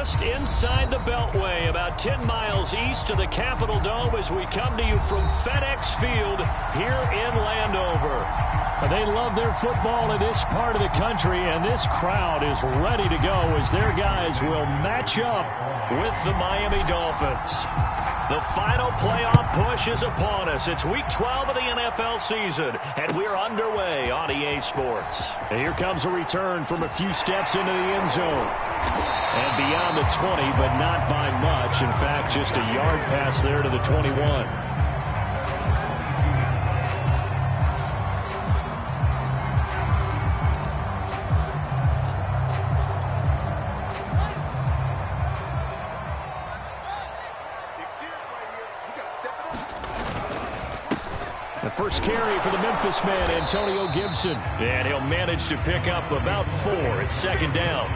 just inside the Beltway, about 10 miles east of the Capitol Dome as we come to you from FedEx Field here in Landover. They love their football in this part of the country, and this crowd is ready to go as their guys will match up with the Miami Dolphins. The final playoff push is upon us. It's Week 12 of the NFL season, and we're underway on EA Sports. And here comes a return from a few steps into the end zone. And beyond the 20, but not by much. In fact, just a yard pass there to the 21. The first carry for the Memphis man, Antonio Gibson. And he'll manage to pick up about 4. It's second down.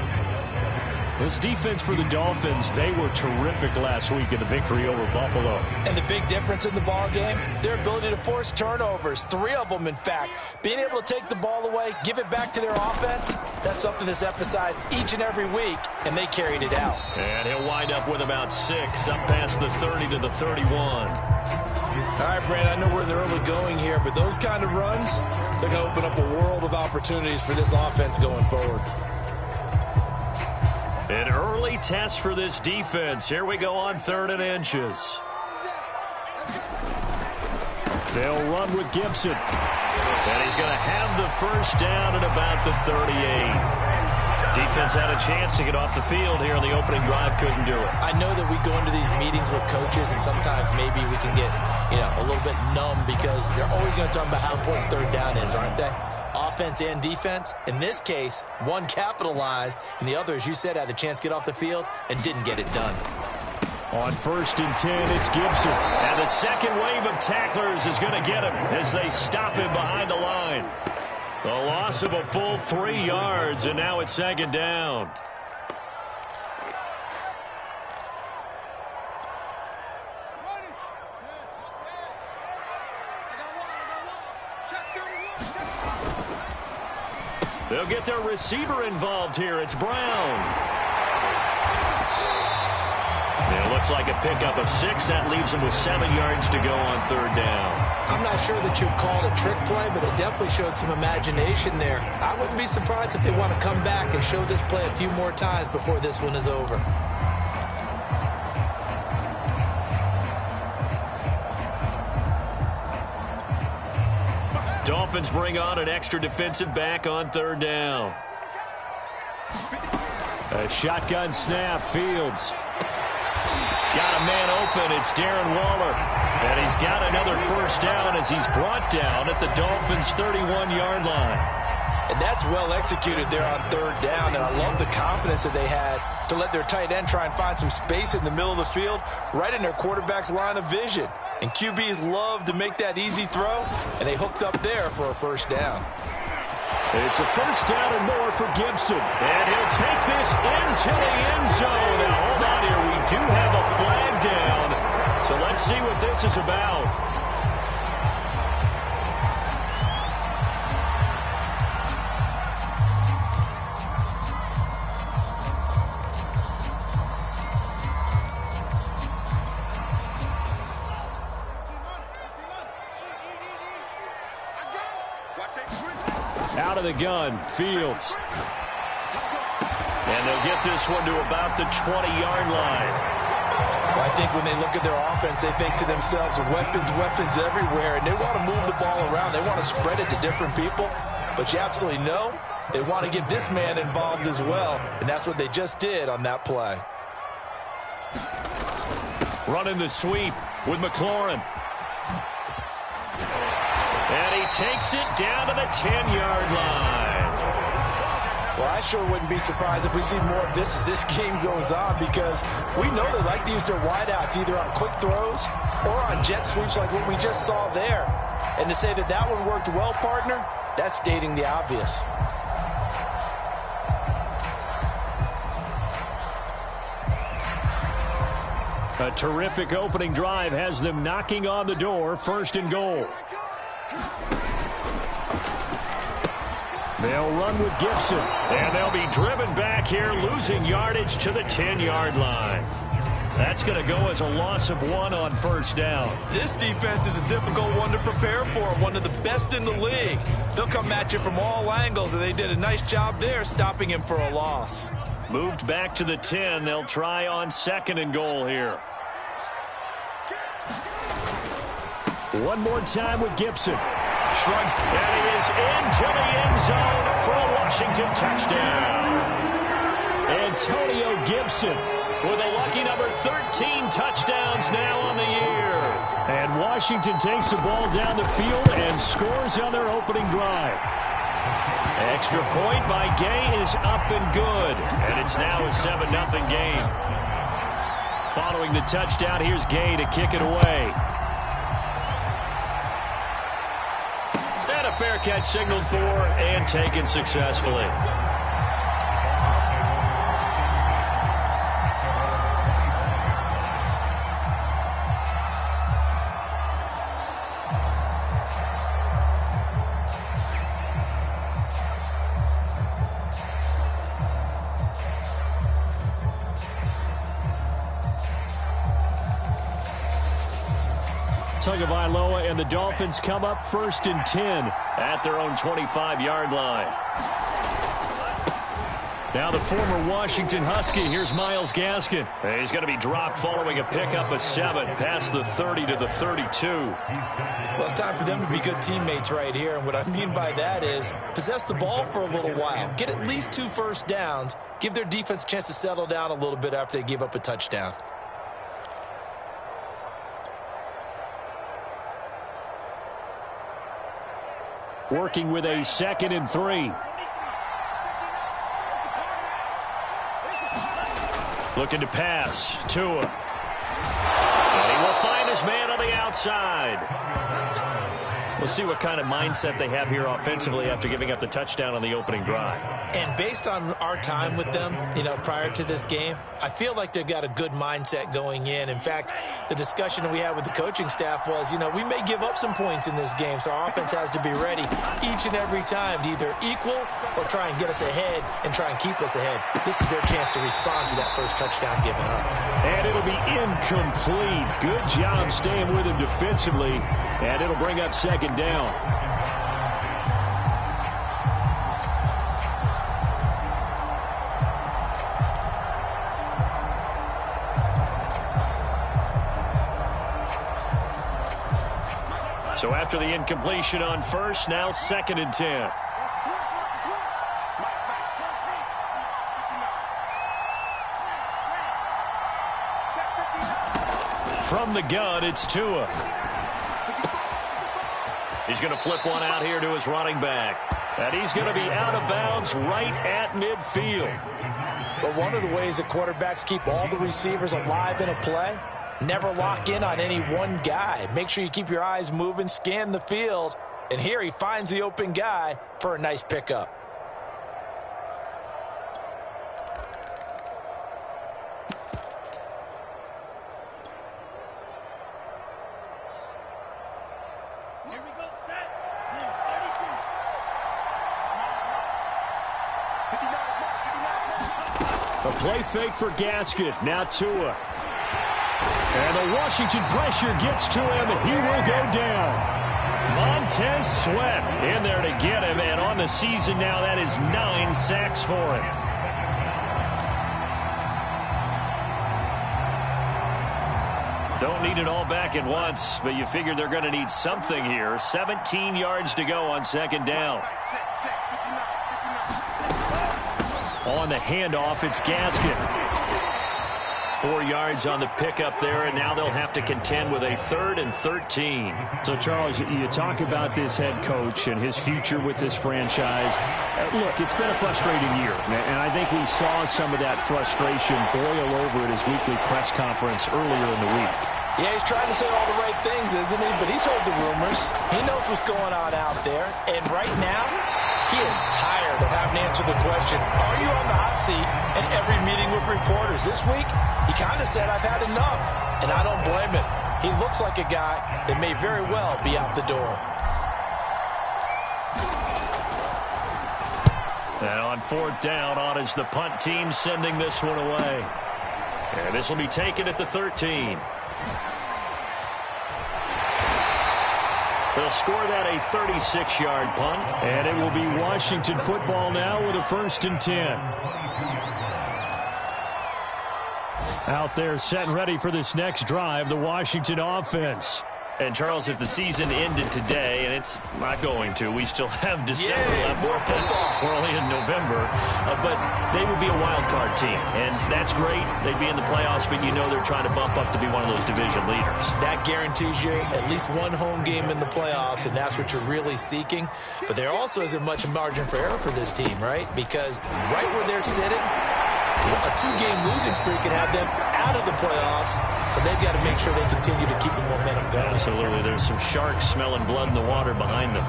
This defense for the Dolphins, they were terrific last week in the victory over Buffalo. And the big difference in the ball game, their ability to force turnovers, 3 of them in fact. Being able to take the ball away, give it back to their offense, that's something that's emphasized each and every week, and they carried it out. And he'll wind up with about 6, up past the 30 to the 31. All right, Brand, I know we're in the early going here, but those kind of runs, they're going to open up a world of opportunities for this offense going forward. An early test for this defense. Here we go on 3rd and inches. They'll run with Gibson. And he's going to have the first down at about the 38. Defense had a chance to get off the field here on the opening drive, couldn't do it. I know that we go into these meetings with coaches, and sometimes maybe we can get, a little bit numb because they're always going to talk about how important 3rd down is, aren't they? Offense and defense. In this case, one capitalized, and the other, as you said, had a chance to get off the field and didn't get it done. On 1st and 10, it's Gibson. And the second wave of tacklers is going to get him as they stop him behind the line. The loss of a full 3 yards, and now it's 2nd down. They'll get their receiver involved here. It's Brown. It looks like a pickup of 6. That leaves them with 7 yards to go on 3rd down. I'm not sure that you'd call it a trick play, but it definitely showed some imagination there. I wouldn't be surprised if they want to come back and show this play a few more times before this one is over. Dolphins bring on an extra defensive back on 3rd down. A shotgun snap, Fields. Got a man open, it's Darren Waller. And he's got another first down as he's brought down at the Dolphins' 31-yard line. And that's well executed there on 3rd down, and I love the confidence that they had to let their tight end try and find some space in the middle of the field, right in their quarterback's line of vision. And QBs love to make that easy throw, and they hooked up there for a first down. It's a first down and more for Gibson. And he'll take this into the end zone. Now, hold on here. We do have a flag down. So let's see what this is about. Out of the gun, Fields. And they'll get this one to about the 20-yard line. Well, I think when they look at their offense, they think to themselves, weapons, weapons everywhere, and they want to move the ball around. They want to spread it to different people, but you absolutely know they want to get this man involved as well, and that's what they just did on that play. Running the sweep with McLaurin. And he takes it down to the 10-yard line. Well, I sure wouldn't be surprised if we see more of this as this game goes on, because we know they like to use their wideouts either on quick throws or on jet sweeps like what we just saw there. And to say that that one worked well, partner, that's stating the obvious. A terrific opening drive has them knocking on the door, 1st and goal. They'll run with Gibson, and they'll be driven back here, losing yardage to the 10-yard line. That's going to go as a loss of 1 on first down. This defense is a difficult one to prepare for, one of the best in the league. They'll come at you from all angles, and they did a nice job there stopping him for a loss. Moved back to the 10. They'll try on 2nd and goal here. One more time with Gibson. Shrugs, and he is into the end zone for a Washington touchdown. Antonio Gibson with a lucky number 13 touchdowns now on the year. And Washington takes the ball down the field and scores on their opening drive. Extra point by Gay is up and good. And it's now a 7-0 game. Following the touchdown, here's Gay to kick it away. And a fair catch signaled for and taken successfully. Tagovailoa and the Dolphins come up 1st and 10 at their own 25-yard line. Now the former Washington Husky. Here's Myles Gaskin. He's going to be dropped following a pickup of 7 past the 30 to the 32. Well, it's time for them to be good teammates right here. And what I mean by that is possess the ball for a little while. Get at least 2 first downs. Give their defense a chance to settle down a little bit after they give up a touchdown. Working with a 2nd and 3. Looking to pass. Tua. And he will find his man on the outside. We'll see what kind of mindset they have here offensively after giving up the touchdown on the opening drive. And based on our time with them, prior to this game, I feel like they've got a good mindset going in. In fact, the discussion that we had with the coaching staff was, we may give up some points in this game, so our offense has to be ready each and every time to either equal or try and get us ahead and try and keep us ahead. This is their chance to respond to that first touchdown given up. And it'll be incomplete. Good job staying with him defensively, and it'll bring up 2nd down. So after the incompletion on first, now 2nd and 10. From the gun, it's Tua. He's going to flip one out here to his running back. And he's going to be out of bounds right at midfield. But one of the ways that quarterbacks keep all the receivers alive in a play, never lock in on any one guy. Make sure you keep your eyes moving, scan the field. And here he finds the open guy for a nice pickup. A play fake for Gaskin. Now Tua. And the Washington pressure gets to him, and he will go down. Montez Sweat in there to get him, and on the season now, that is 9 sacks for him. Don't need it all back at once, but you figure they're going to need something here. 17 yards to go on 2nd down. On the handoff, it's Gaskin. 4 yards on the pickup there, and now they'll have to contend with a 3rd and 13. So, Charles, you talk about this head coach and his future with this franchise. Look, it's been a frustrating year, and I think we saw some of that frustration boil over at his weekly press conference earlier in the week. Yeah, he's trying to say all the right things, isn't he? But he's heard the rumors. He knows what's going on out there, and right now, he is tired of having to answer the question, are you on the hot seat in every meeting with reporters? This week, he kind of said, I've had enough, and I don't blame him. He looks like a guy that may very well be out the door. And on 4th down, on is the punt team sending this one away. And this will be taken at the 13. They'll score that a 36-yard punt. And it will be Washington football now with a 1st and 10. Out there set and ready for this next drive, the Washington offense. And, Charles, if the season ended today, and it's not going to, we still have December left. We're only in November. But they would be a wild card team. And that's great. They'd be in the playoffs, but you know they're trying to bump up to be one of those division leaders. That guarantees you at least one home game in the playoffs, and that's what you're really seeking. But there also isn't much margin for error for this team, right? Because right where they're sitting, a 2-game losing streak could have them out of the playoffs, so they've got to make sure they continue to keep the momentum going. Absolutely. There's some sharks smelling blood in the water behind them.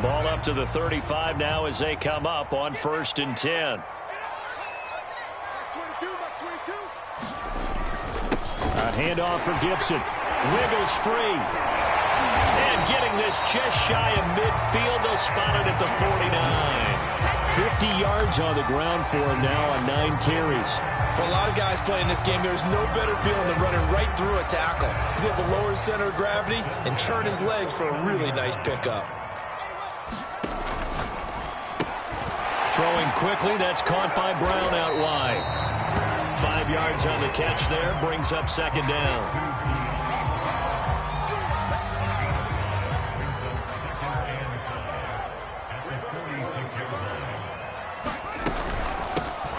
Ball up to the 35 now as they come up on 1st and 10. A handoff for Gibson. Wiggles free. And getting this just shy of midfield. They'll spot it at the 49. 50 yards on the ground for him now on 9 carries. For a lot of guys playing this game, there's no better feeling than running right through a tackle. He's able to lower his center of gravity and churn his legs for a really nice pickup. Throwing quickly, that's caught by Brown out wide. 5 yards on the catch there, brings up 2nd down.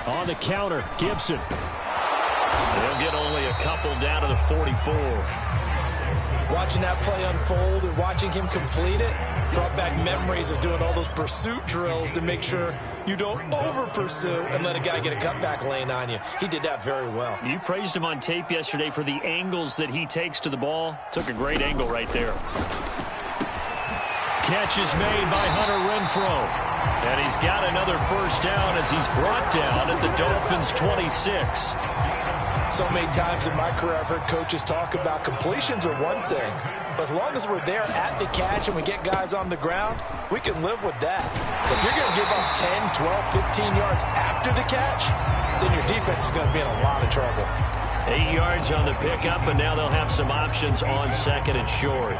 On the counter, Gibson. They'll get only a couple down to the 44. Watching that play unfold and watching him complete it brought back memories of doing all those pursuit drills to make sure you don't over-pursue and let a guy get a cutback lane on you. He did that very well. You praised him on tape yesterday for the angles that he takes to the ball. Took a great angle right there. Catch is made by Hunter Renfrow. And he's got another 1st down as he's brought down at the Dolphins' 26. So many times in my career I've heard coaches talk about completions are one thing. But as long as we're there at the catch and we get guys on the ground, we can live with that. But if you're going to give up 10, 12, 15 yards after the catch, then your defense is going to be in a lot of trouble. 8 yards on the pickup, and now they'll have some options on 2nd and short.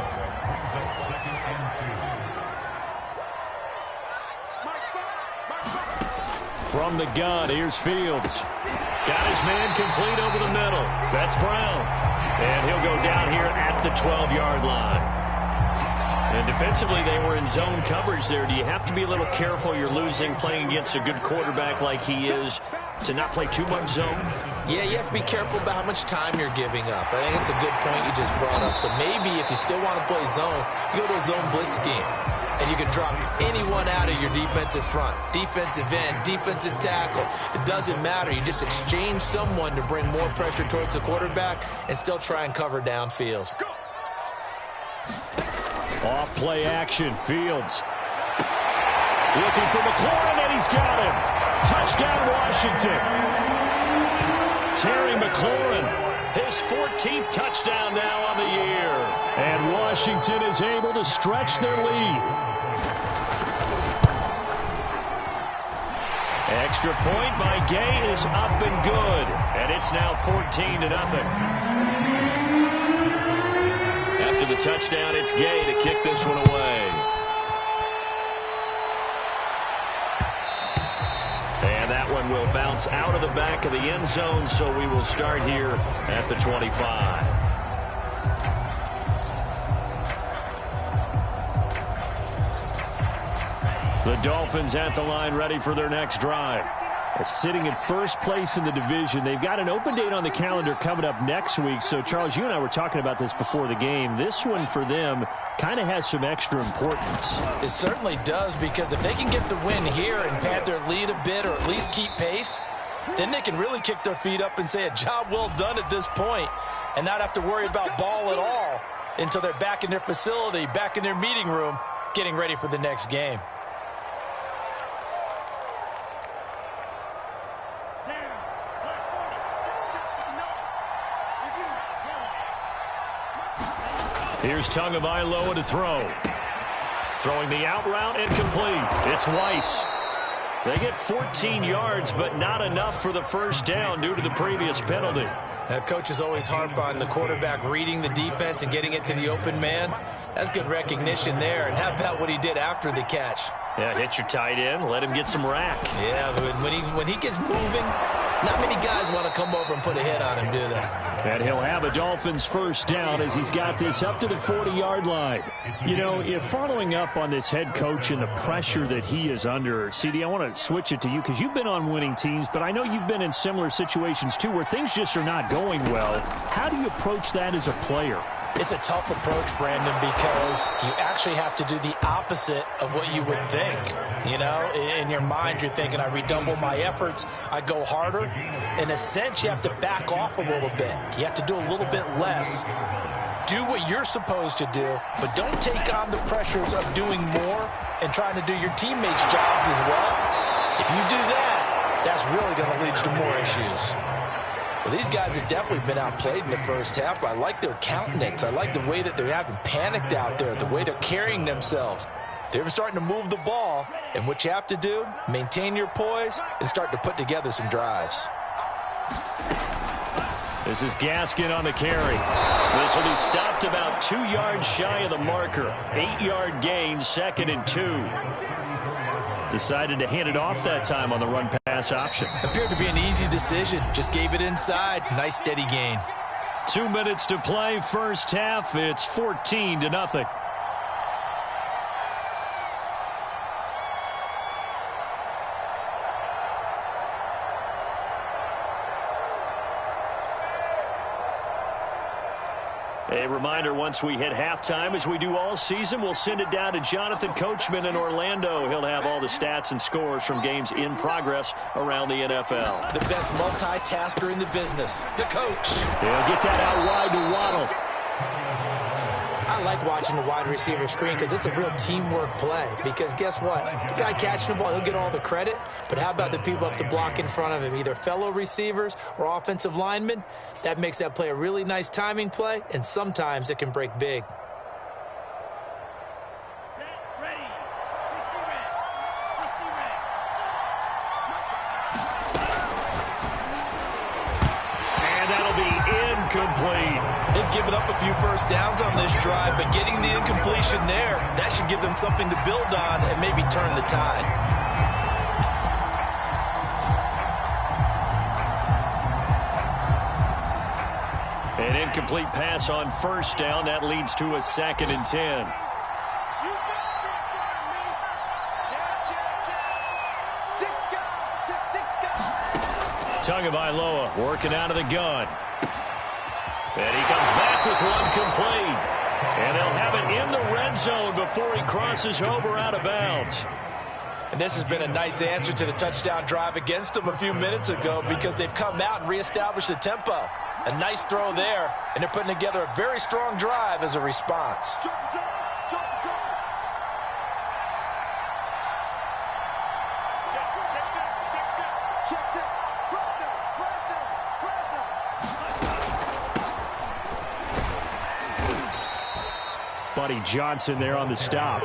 From the gun, here's Fields. Got his man complete over the middle. That's Brown. And he'll go down here at the 12-yard line. And defensively, they were in zone coverage there. Do you have to be a little careful? You're losing, playing against a good quarterback like he is, to not play too much zone? Yeah, you have to be careful about how much time you're giving up. I think it's a good point you just brought up. So maybe if you still want to play zone, you go to a zone blitz scheme. And you can drop anyone out of your defensive front. Defensive end, defensive tackle. It doesn't matter. You just exchange someone to bring more pressure towards the quarterback and still try and cover downfield. Off play action, Fields. Looking for McLaurin, and he's got him. Touchdown, Washington. Terry McLaurin. His 14th touchdown now on the year. And Washington is able to stretch their lead. Extra point by Gay is up and good. And it's now 14-0. After the touchdown, it's Gay to kick this one away. And that one will bounce out of the back of the end zone, so we will start here at the 25. The Dolphins at the line ready for their next drive. Sitting in first place in the division. They've got an open date on the calendar coming up next week. So, Charles, you and I were talking about this before the game. This one for them kind of has some extra importance. It certainly does, because if they can get the win here and pad their lead a bit or at least keep pace, then they can really kick their feet up and say a job well done at this point and not have to worry about ball at all until they're back in their facility, back in their meeting room, getting ready for the next game. Here's Tagovailoa to throw. Throwing the out route and complete. It's Weiss. They get 14 yards, but not enough for the first down due to the previous penalty. Coaches always harp on the quarterback reading the defense and getting it to the open man. That's good recognition there. And how about what he did after the catch? Yeah, hit your tight end, let him get some rack. Yeah, when he gets moving, not many guys want to come over and put a hit on him, do they? And he'll have a Dolphins first down as he's got this up to the 40-yard line. You know, if following up on this head coach and the pressure that he is under, CD, I want to switch it to you because you've been on winning teams, but I know you've been in similar situations too where things just are not going well. How do you approach that as a player? It's a tough approach, Brandon, because you actually have to do the opposite of what you would think. You know, in your mind, you're thinking, I redouble my efforts, I go harder. In a sense, you have to back off a little bit. You have to do a little bit less. Do what you're supposed to do, but don't take on the pressures of doing more and trying to do your teammates' jobs as well. If you do that, that's really going to lead you to more issues. Well, these guys have definitely been outplayed in the first half. I like their countenance. I like the way that they're having panicked out there, the way they're carrying themselves. They're starting to move the ball, and what you have to do, maintain your poise and start to put together some drives. This is Gaskin on the carry. This will be stopped about 2 yards shy of the marker. 8-yard gain, 2nd and 2. Decided to hand it off that time on the run-pass option. Appeared to be an easy decision. Just gave it inside. Nice, steady gain. 2 minutes to play, first half. It's 14-0. A reminder, once we hit halftime, as we do all season, we'll send it down to Jonathan Coachman in Orlando. He'll have all the stats and scores from games in progress around the NFL. The best multitasker in the business, the coach. He'll get that out wide to Waddle. I like watching the wide receiver screen because it's a real teamwork play. Because guess what? The guy catching the ball, he'll get all the credit. But how about the people up to block in front of him, either fellow receivers or offensive linemen? That makes that play a really nice timing play, and sometimes it can break big. Set, ready. 60 red. 60 red. And that'll be incomplete. They've given up a few first downs on this drive, but getting the incompletion there, that should give them something to build on and maybe turn the tide. An incomplete pass on first down. That leads to a 2nd and 10. Tagovailoa working out of the gun. And he comes back with one complete. And they'll have it in the red zone before he crosses over out of bounds. And this has been a nice answer to the touchdown drive against them a few minutes ago because they've come out and reestablished the tempo. A nice throw there, and they're putting together a very strong drive as a response. Buddy Johnson there on the stop.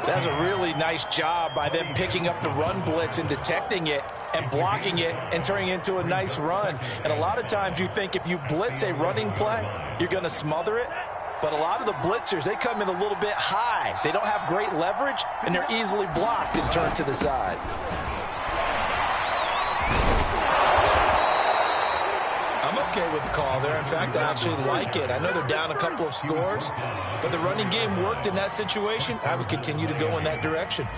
That's a really nice job by them picking up the run blitz and detecting it and blocking it and turning it into a nice run. And a lot of times you think if you blitz a running play, you're going to smother it. But a lot of the blitzers, they come in a little bit high. They don't have great leverage, and they're easily blocked and turned to the side. I'm okay with the call there. In fact, I actually like it. I know they're down a couple of scores, but the running game worked in that situation. I would continue to go in that direction.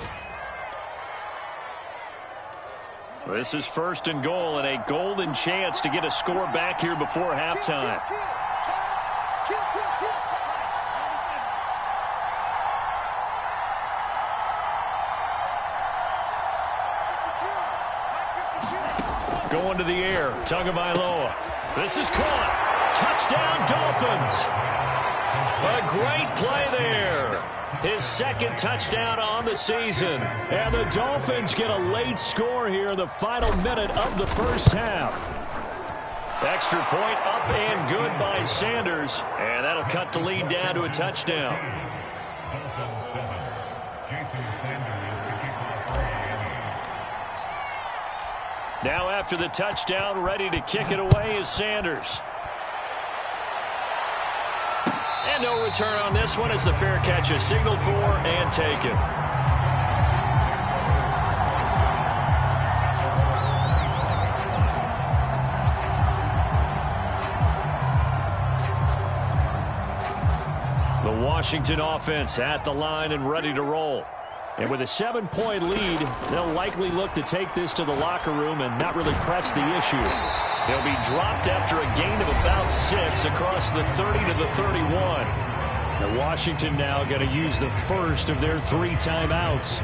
This is 1st and goal and a golden chance to get a score back here before halftime. Going to the air, Tagovailoa. This is caught. Touchdown, Dolphins. A great play there. His 2nd touchdown on the season. And the Dolphins get a late score here in the final minute of the first half. Extra point up and good by Sanders. And that'll cut the lead down to a touchdown. Now after the touchdown, ready to kick it away is Sanders. And no return on this one as the fair catch is signaled for and taken. The Washington offense at the line and ready to roll. And with a 7-point lead, they'll likely look to take this to the locker room and not really press the issue. They'll be dropped after a gain of about 6 across the 30 to the 31. And Washington now going to use the first of their 3 timeouts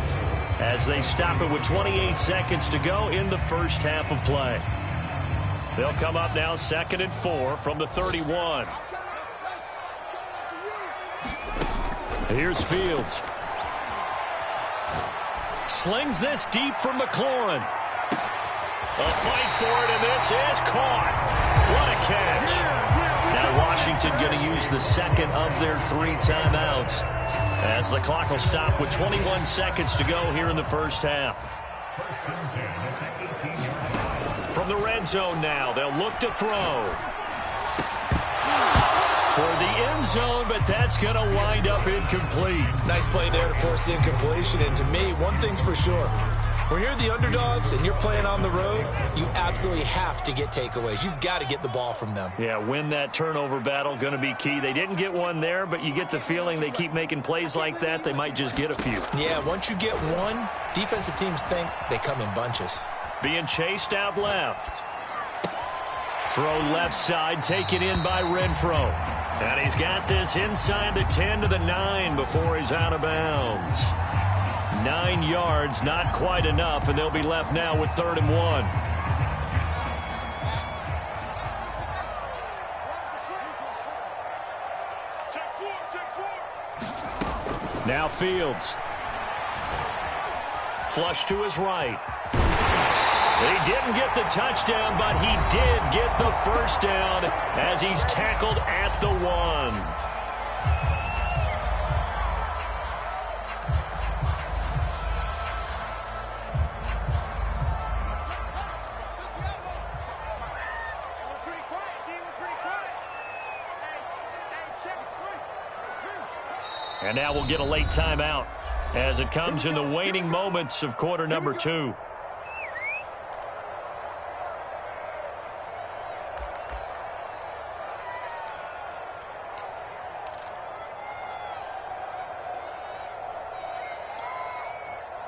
as they stop it with 28 seconds to go in the first half of play. They'll come up now 2nd and 4 from the 31. Here's Fields. Slings this deep from McLaurin. A fight for it, and this is caught. What a catch. Now Washington going to use the second of their 3 timeouts as the clock will stop with 21 seconds to go here in the first half. From the red zone now, they'll look to throw. Toward the end zone, but that's going to wind up incomplete. Nice play there to force the incompletion. And to me, one thing's for sure. When you're the underdogs and you're playing on the road, you absolutely have to get takeaways. You've got to get the ball from them. Yeah, win that turnover battle, going to be key. They didn't get one there, but you get the feeling they keep making plays like that, they might just get a few. Yeah, once you get one, defensive teams think they come in bunches. Being chased out left. Throw left side, taken in by Renfro. And he's got this inside the 10 to the 9 before he's out of bounds. 9 yards, not quite enough, and they'll be left now with 3rd and 1. Now Fields. Flush to his right. He didn't get the touchdown, but he did get the first down as he's tackled at the 1. And now we'll get a late timeout as it comes in the waning moments of quarter number 2.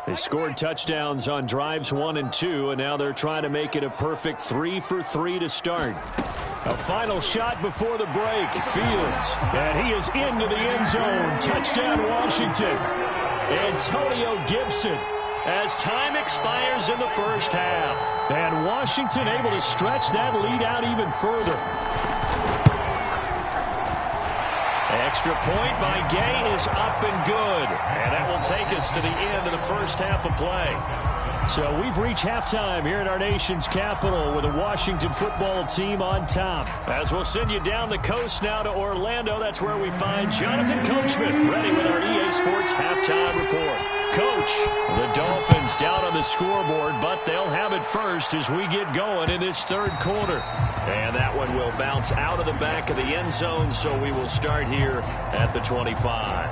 They scored touchdowns on drives 1 and 2, and now they're trying to make it a perfect 3 for 3 to start. A final shot before the break. Fields, and he is into the end zone. Touchdown, Washington. Antonio Gibson, as time expires in the first half. And Washington able to stretch that lead out even further. Extra point by Gay is up and good. And that will take us to the end of the first half of play. So we've reached halftime here in our nation's capital with the Washington football team on top. As we'll send you down the coast now to Orlando, that's where we find Jonathan Coachman ready with our EA Sports halftime report. Coach, the Dolphins down on the scoreboard, but they'll have it first as we get going in this 3rd quarter. And that one will bounce out of the back of the end zone, so we will start here at the 25.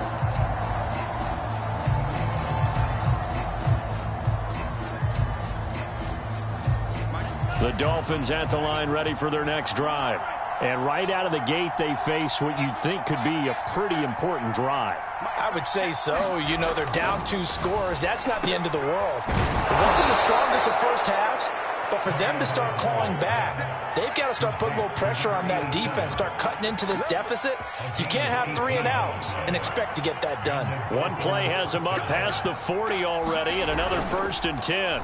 The Dolphins at the line ready for their next drive. And right out of the gate, they face what you'd think could be a pretty important drive. I would say so. You know, they're down 2 scores. That's not the end of the world. It wasn't the strongest of first halves, but for them to start clawing back, they've got to start putting a little pressure on that defense, start cutting into this deficit. You can't have 3 and outs and expect to get that done. One play has them up past the 40 already, and another 1st and 10.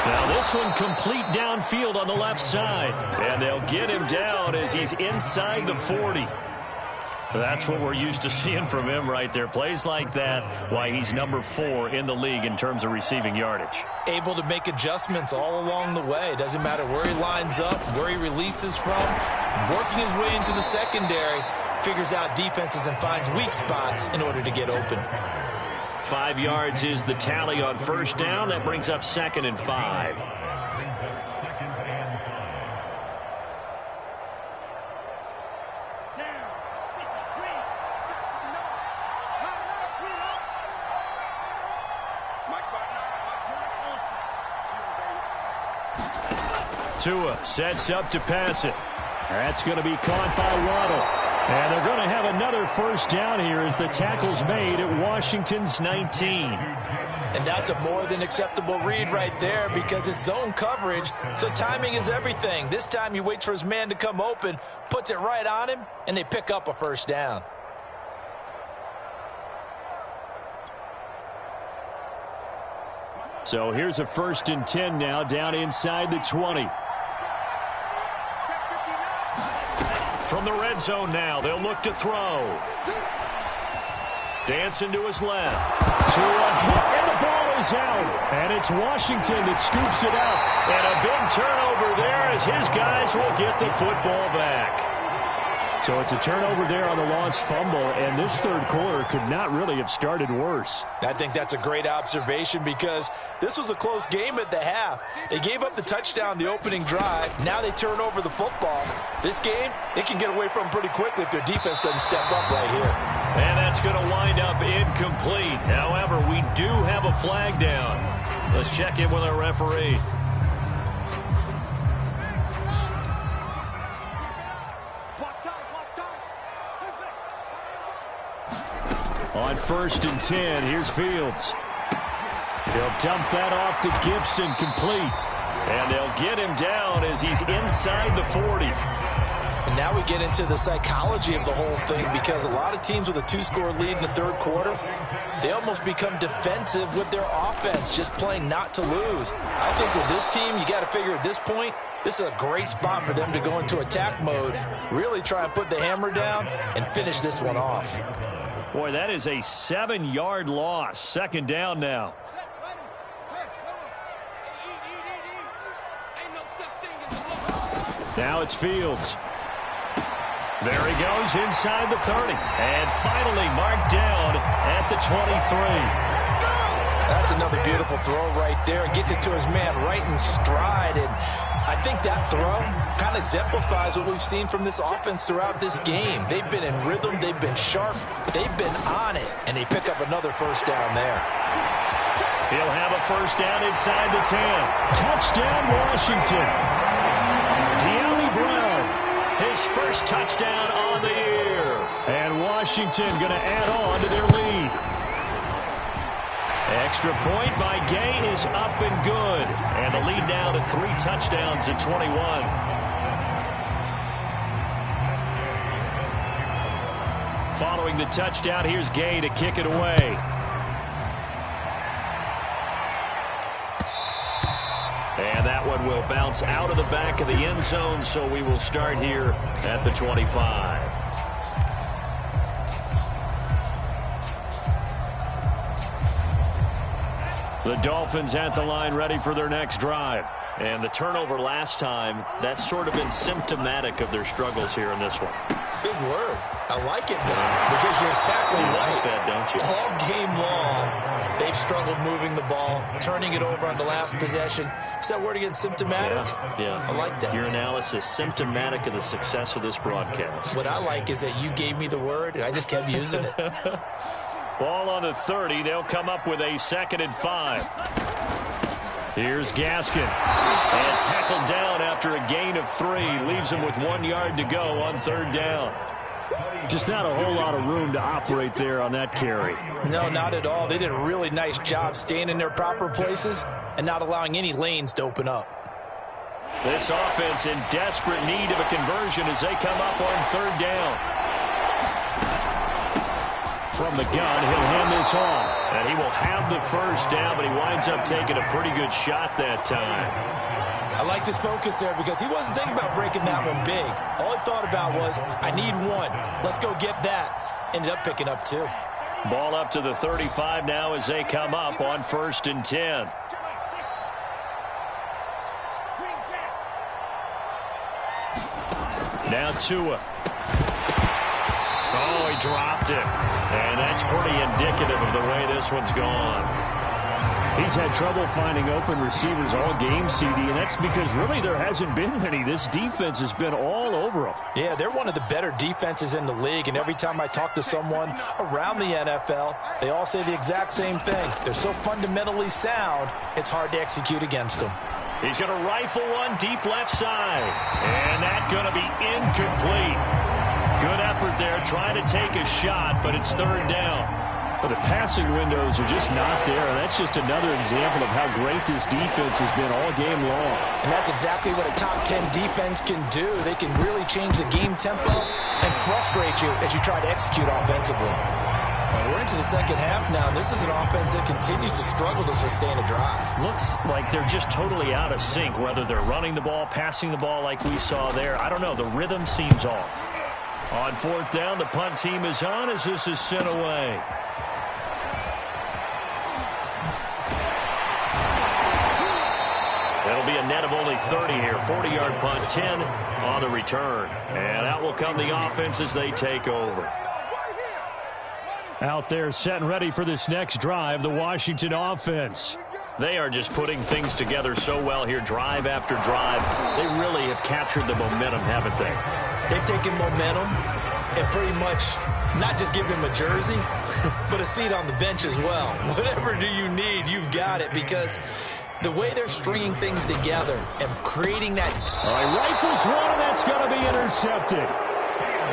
Now this one complete downfield on the left side. And they'll get him down as he's inside the 40. That's what we're used to seeing from him right there. Plays like that, why he's number 4 in the league in terms of receiving yardage. Able to make adjustments all along the way. Doesn't matter where he lines up, where he releases from. Working his way into the secondary, figures out defenses and finds weak spots in order to get open. 5 yards is the tally on first down. That brings up 2nd and 5. Tua sets up to pass it. That's going to be caught by Waddle. And they're going to have another first down here as the tackle's made at Washington's 19. And that's a more than acceptable read right there because it's zone coverage, so timing is everything. This time he waits for his man to come open, puts it right on him, and they pick up a first down. So here's a 1st and 10 now down inside the 20. From the red zone now, they'll look to throw. Dancing to his left. To a hit, and the ball is out. And it's Washington that scoops it out. And a big turnover there as his guys will get the football back. So it's a turnover there on the lost fumble, and this third quarter could not really have started worse. I think that's a great observation because this was a close game at the half. They gave up the touchdown the opening drive. Now they turn over the football. This game, they can get away from pretty quickly if their defense doesn't step up right here. And that's going to wind up incomplete. However, we do have a flag down. Let's check in with our referee. On 1st and 10, here's Fields. He'll dump that off to Gibson, complete. And they'll get him down as he's inside the 40. And now we get into the psychology of the whole thing because a lot of teams with a 2-score lead in the third quarter, they almost become defensive with their offense, just playing not to lose. I think with this team, you got to figure at this point, this is a great spot for them to go into attack mode, really try and put the hammer down and finish this one off. Boy, that is a 7-yard loss. 2nd down now. Now it's Fields. There he goes inside the 30. And finally marked down at the 23. That's another beautiful throw right there. Gets it to his man right in stride. And I think that throw kind of exemplifies what we've seen from this offense throughout this game. They've been in rhythm. They've been sharp. They've been on it. And they pick up another first down there. He'll have a first down inside the 10. Touchdown, Washington. De'Ami Brown, his first touchdown on the year. And Washington going to add on to their lead. Extra point by Gay is up and good. And the lead now to 3 touchdowns at 21. Following the touchdown, here's Gay to kick it away. And that one will bounce out of the back of the end zone, so we will start here at the 25. The Dolphins at the line ready for their next drive. And the turnover last time, that's sort of been symptomatic of their struggles here in this one. Big word. I like it, though, because you're exactly right. Like that, don't you? All game long, they've struggled moving the ball, turning it over on the last possession. Is that word again, symptomatic? Yeah. I like that. Your analysis, symptomatic of the success of this broadcast. What I like is that you gave me the word, and I just kept using it. Ball on the 30. They'll come up with a 2nd and 5. Here's Gaskin. And tackled down after a gain of 3. Leaves him with 1 yard to go on 3rd down. Just not a whole lot of room to operate there on that carry. No, not at all. They did a really nice job staying in their proper places and not allowing any lanes to open up. This offense in desperate need of a conversion as they come up on 3rd down. From the gun, he'll hand this off. And he will have the first down, but he winds up taking a pretty good shot that time. I like his focus there because he wasn't thinking about breaking that one big. All he thought about was, I need 1. Let's go get that. Ended up picking up 2. Ball up to the 35 now as they come up on 1st and 10. Now Tua. Oh, he dropped it. And that's pretty indicative of the way this one's gone. He's had trouble finding open receivers all game, CD, and that's because really there hasn't been many. This defense has been all over them. Yeah, they're one of the better defenses in the league, and every time I talk to someone around the NFL, they all say the exact same thing. They're so fundamentally sound, it's hard to execute against them. He's going to rifle one deep left side, and that's going to be incomplete. Good effort there, trying to take a shot, but it's third down. But the passing windows are just not there, and that's just another example of how great this defense has been all game long. And that's exactly what a top 10 defense can do. They can really change the game tempo and frustrate you as you try to execute offensively. We're into the second half now, and this is an offense that continues to struggle to sustain a drive. Looks like they're just totally out of sync, whether they're running the ball, passing the ball like we saw there. I don't know. The rhythm seems off. On fourth down, the punt team is on as this is sent away. It'll be a net of only 30 here. 40-yard punt, 10 on the return. And out will come the offense as they take over. Out there set and ready for this next drive, the Washington offense. They are just putting things together so well here, drive after drive. They really have captured the momentum, haven't they? They've taken momentum and pretty much not just give him a jersey, but a seat on the bench as well. Whatever do you need, you've got it, because the way they're stringing things together and creating that. All right, rifles one, and that's going to be intercepted.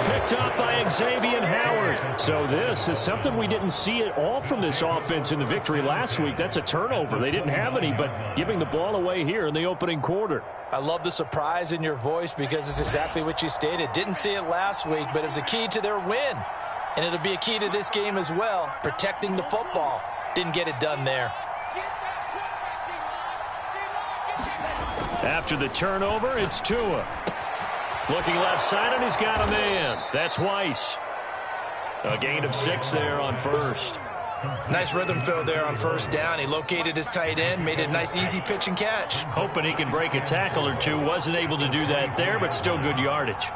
Picked up by Xavier Howard. So this is something we didn't see at all from this offense in the victory last week. That's a turnover. They didn't have any, but giving the ball away here in the opening quarter. I love the surprise in your voice because it's exactly what you stated. Didn't see it last week, but it was a key to their win. And it'll be a key to this game as well, protecting the football. Didn't get it done there. After the turnover, it's Tua. Looking left side, and he's got a man. That's Weiss. A gain of 6 there on first. Nice rhythm throw there on first down. He located his tight end, made it a nice easy pitch and catch. Hoping he can break a tackle or two. Wasn't able to do that there, but still good yardage.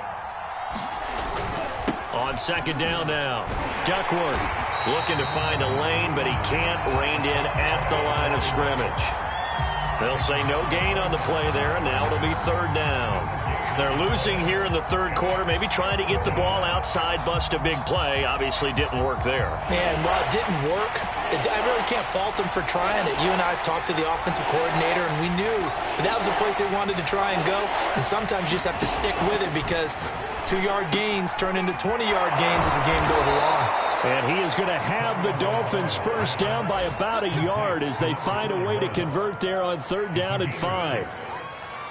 On second down now, Duckworth looking to find a lane, but he can't. Reined in at the line of scrimmage. They'll say no gain on the play there, and now it'll be third down. They're losing here in the third quarter, maybe trying to get the ball outside, bust a big play. Obviously didn't work there. And while it didn't work, I really can't fault them for trying it. You and I have talked to the offensive coordinator, and we knew that was a place they wanted to try and go. And sometimes you just have to stick with it because 2-yard gains turn into 20-yard gains as the game goes along. And he is going to have the Dolphins first down by about a yard as they find a way to convert there on third down and 5.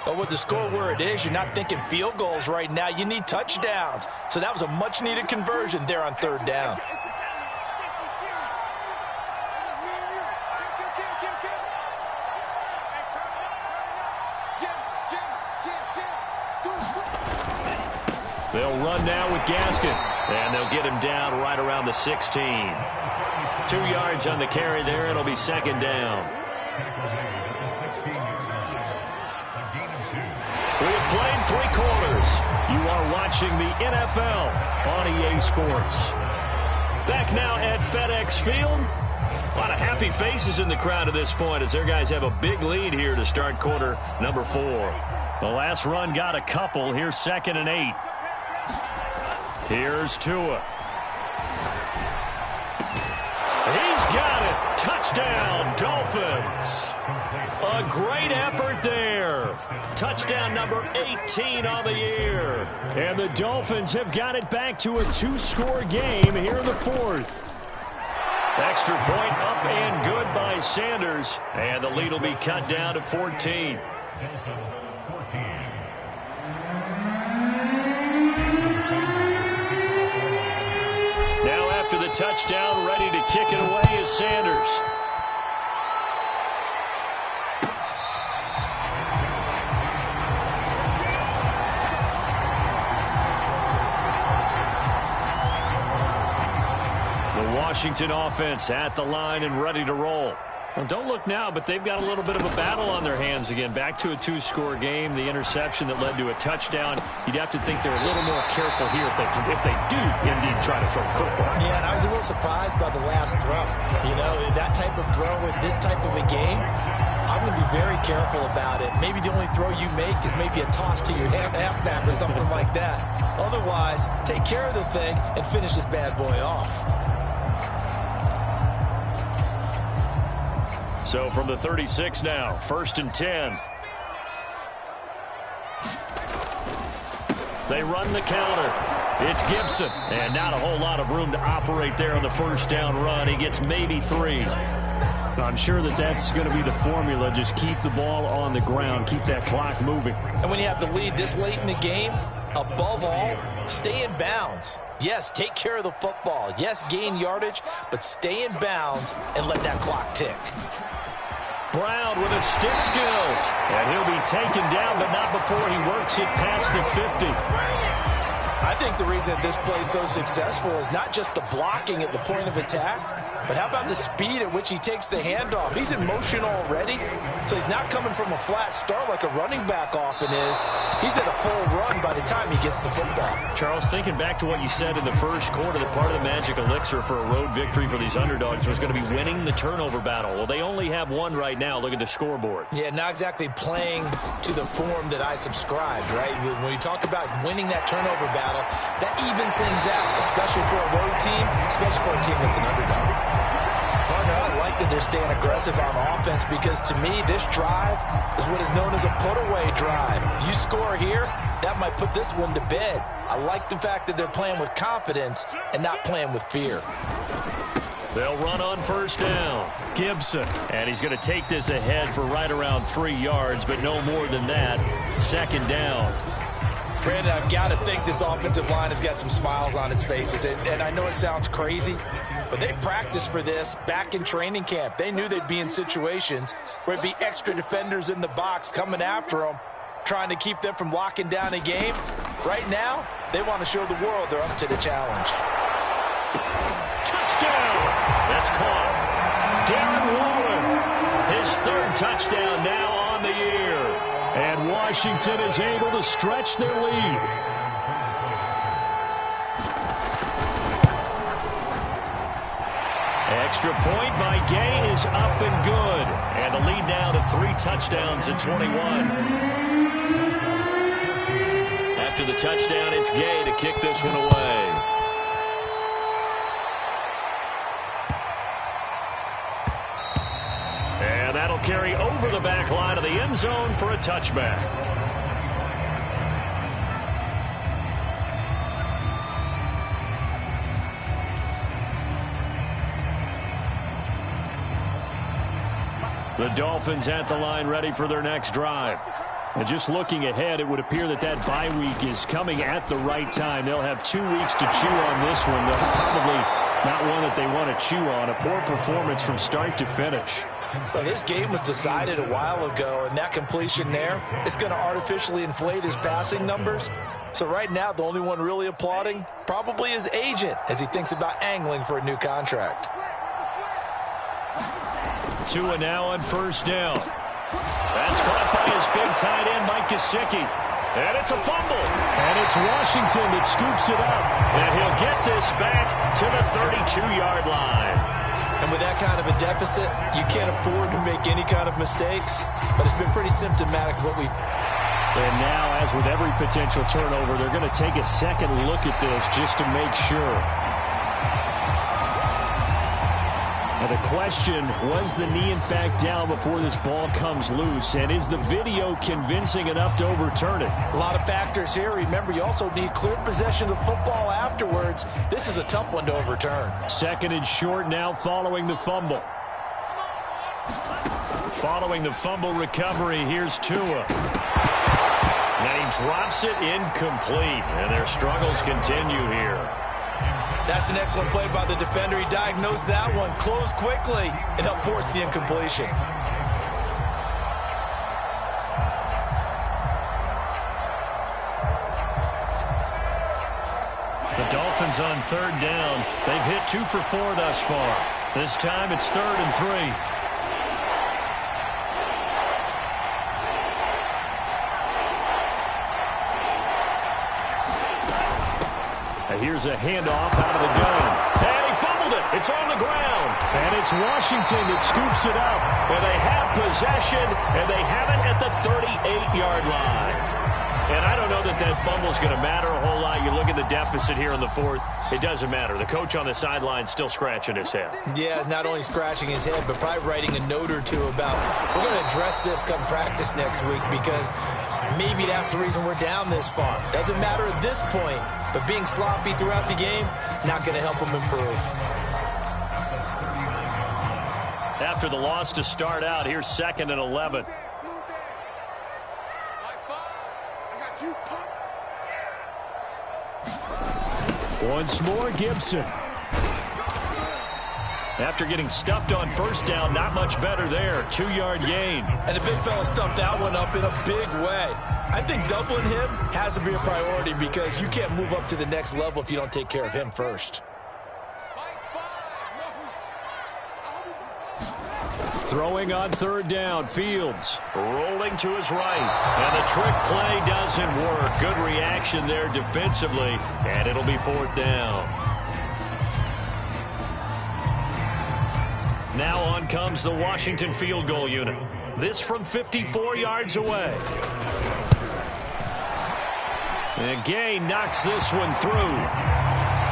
But with the score where it is, you're not thinking field goals right now. You need touchdowns. So that was a much-needed conversion there on third down. They'll run now with Gaskin, and they'll get him down right around the 16. 2 yards on the carry there. It'll be second down. We have played 3 quarters. You are watching the NFL on EA Sports. Back now at FedEx Field. A lot of happy faces in the crowd at this point as their guys have a big lead here to start quarter number 4. The last run got a couple. Here's 2nd and 8. Here's Tua. He's got it. Touchdown, Dolphins. A great effort there. Touchdown number 18 on the year. And the Dolphins have got it back to a 2-score game here in the 4th. Extra point up and good by Sanders. And the lead will be cut down to 14. Now after the touchdown, ready to kick it away is Sanders. The Washington offense at the line and ready to roll. Well, don't look now, but they've got a little bit of a battle on their hands again. Back to a 2-score game. The interception that led to a touchdown. You'd have to think they're a little more careful here if they do indeed try to throw the football. Yeah, and I was a little surprised by the last throw. You know, that type of throw in this type of a game, I'm going to be very careful about it. Maybe the only throw you make is maybe a toss to your halfback or something like that. Otherwise, take care of the thing and finish this bad boy off. So from the 36 now, 1st and 10. They run the counter. It's Gibson. And not a whole lot of room to operate there on the first down run. He gets maybe 3. I'm sure that's going to be the formula. Just keep the ball on the ground. Keep that clock moving. And when you have the lead this late in the game, above all, stay in bounds. Yes, take care of the football. Yes, gain yardage, but stay in bounds and let that clock tick. Brown with his stick skills. And he'll be taken down, but not before he works it past the 50. I think the reason this play is so successful is not just the blocking at the point of attack, but how about the speed at which he takes the handoff? He's in motion already, so he's not coming from a flat start like a running back often is. He's at a full run by the time he gets the football. Charles, thinking back to what you said in the first quarter, that part of the magic elixir for a road victory for these underdogs was going to be winning the turnover battle. Well, they only have one right now. Look at the scoreboard. Yeah, not exactly playing to the form that I subscribed, right? When you talk about winning that turnover battle, that evens things out, especially for a road team, especially for a team that's an underdog. I like that they're staying aggressive on offense because, to me, this drive is what is known as a put-away drive. You score here, that might put this one to bed. I like the fact that they're playing with confidence and not playing with fear. They'll run on first down. Gibson. And he's going to take this ahead for right around 3 yards, but no more than that. 2nd down. Brandon, I've got to think this offensive line has got some smiles on its faces. And I know it sounds crazy, but they practiced for this back in training camp. They knew they'd be in situations where it'd be extra defenders in the box coming after them, trying to keep them from locking down a game. Right now, they want to show the world they're up to the challenge. Touchdown! That's caught. Darren Waller, his 3rd touchdown now on the year. And Washington is able to stretch their lead. Extra point by Gay is up and good. And the lead now to 3 touchdowns at 21. After the touchdown, it's Gay to kick this one away. And that'll carry over the back line of the end zone for a touchback. The Dolphins at the line ready for their next drive. And just looking ahead, it would appear that bye week is coming at the right time. They'll have 2 weeks to chew on this one. They'll probably not one that they want to chew on. A poor performance from start to finish. Well, this game was decided a while ago, and that completion there is going to artificially inflate his passing numbers. So right now, the only one really applauding probably his agent as he thinks about angling for a new contract. Tua now on first down. That's caught by his big tight end, Mike Gesicki. And it's a fumble. And it's Washington that scoops it up. And he'll get this back to the 32-yard line. And with that kind of a deficit, you can't afford to make any kind of mistakes. But it's been pretty symptomatic of what we've... And now, as with every potential turnover, they're going to take a second look at this just to make sure. Now the question, was the knee in fact down before this ball comes loose? And is the video convincing enough to overturn it? A lot of factors here. Remember, you also need clear possession of football afterwards. This is a tough one to overturn. 2nd and short now following the fumble. Following the fumble recovery, here's Tua. And he drops it incomplete. And their struggles continue here. That's an excellent play by the defender. He diagnosed that one, closed quickly, and helped force the incompletion. The Dolphins on 3rd down. They've hit 2 for 4 thus far. This time it's 3rd and 3. Here's a handoff out of the gun. And he fumbled it. It's on the ground. And it's Washington that scoops it up. And they have possession, and they have it at the 38-yard line. And I don't know that that fumble is going to matter a whole lot. You look at the deficit here in the fourth. It doesn't matter. The coach on the sideline still scratching his head. Yeah, not only scratching his head, but probably writing a note or two about, we're going to address this come practice next week, because maybe that's the reason we're down this far. Doesn't matter at this point, but being sloppy throughout the game, not going to help him improve. After the loss to start out, here's 2nd and 11. Once more, Gibson. After getting stuffed on first down, not much better there. 2-yard gain. And the big fella stuffed that one up in a big way. I think doubling him has to be a priority, because you can't move up to the next level if you don't take care of him first. Throwing on 3rd down, Fields rolling to his right. And the trick play doesn't work. Good reaction there defensively. And it'll be 4th down. Now on comes the Washington field goal unit. This from 54 yards away. And Gay knocks this one through.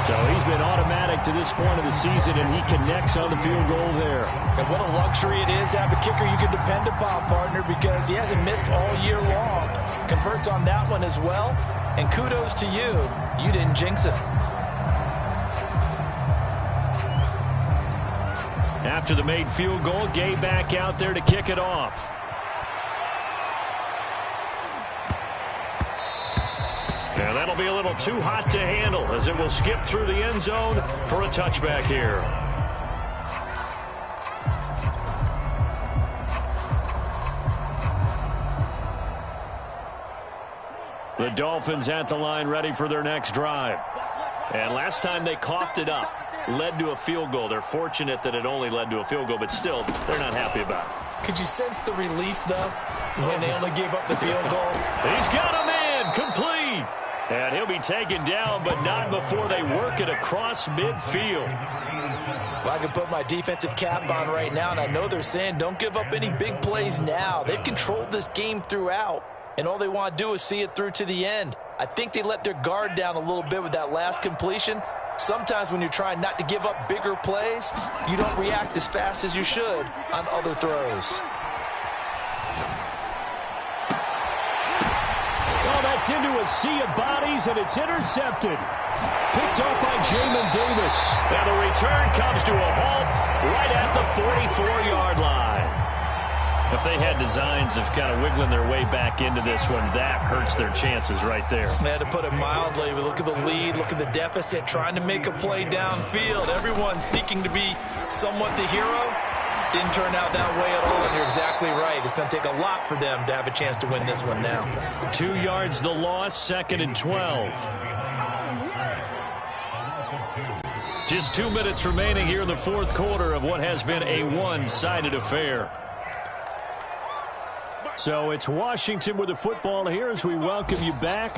So he's been automatic to this point of the season, and he connects on the field goal there. And what a luxury it is to have a kicker you can depend upon, partner, because he hasn't missed all year long. Converts on that one as well. And kudos to you. You didn't jinx it. After the made field goal, Gay back out there to kick it off. And that'll be a little too hot to handle, as it will skip through the end zone for a touchback here. The Dolphins at the line, ready for their next drive. And last time they coughed it up, led to a field goal. They're fortunate that it only led to a field goal, but still, they're not happy about it. Could you sense the relief, though, when they only gave up the field goal? He's got a man, complete. And he'll be taken down, but not before they work it across midfield. Well, I can put my defensive cap on right now, and I know they're saying don't give up any big plays now. They've controlled this game throughout, and all they want to do is see it through to the end. I think they let their guard down a little bit with that last completion. Sometimes when you're trying not to give up bigger plays, you don't react as fast as you should on other throws. Oh, that's into a sea of bodies, and it's intercepted. Picked off by Jamin Davis. And the return comes to a halt right at the 44-yard line. If they had designs of kind of wiggling their way back into this one, that hurts their chances right there. Man, to put it mildly, look at the lead, look at the deficit, trying to make a play downfield. Everyone seeking to be somewhat the hero. Didn't turn out that way at all, and you're exactly right. It's going to take a lot for them to have a chance to win this one now. 2 yards the loss, 2nd and 12. Just 2 minutes remaining here in the fourth quarter of what has been a one-sided affair. So it's Washington with the football here as we welcome you back.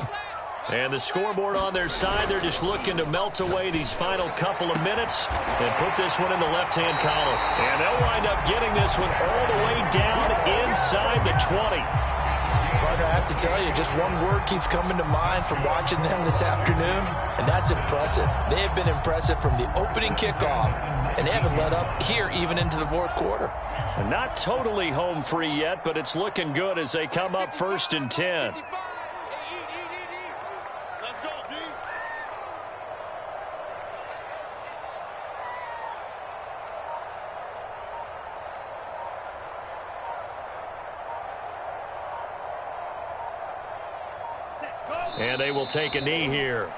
And the scoreboard on their side, they're just looking to melt away these final couple of minutes and put this one in the left-hand column. And they'll wind up getting this one all the way down inside the 20. Partner, I have to tell you, just one word keeps coming to mind from watching them this afternoon, and that's impressive. They have been impressive from the opening kickoff, and they haven't let up here even into the fourth quarter. And not totally home free yet, but it's looking good as they come up 1st and 10. And they will take a knee here.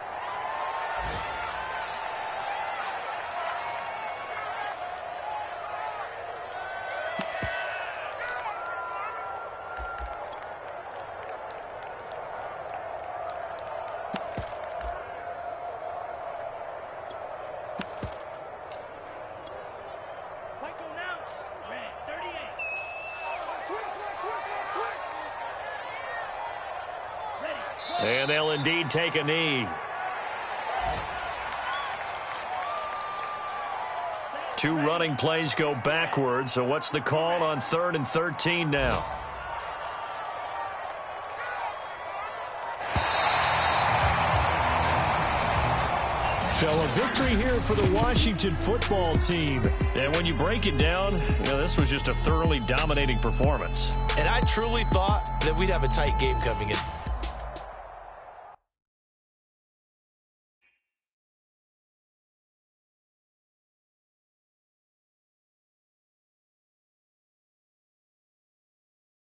And they'll indeed take a knee. 2 running plays go backwards. So what's the call on 3rd and 13 now? So a victory here for the Washington football team. And when you break it down, this was just a thoroughly dominating performance. And I truly thought that we'd have a tight game coming in.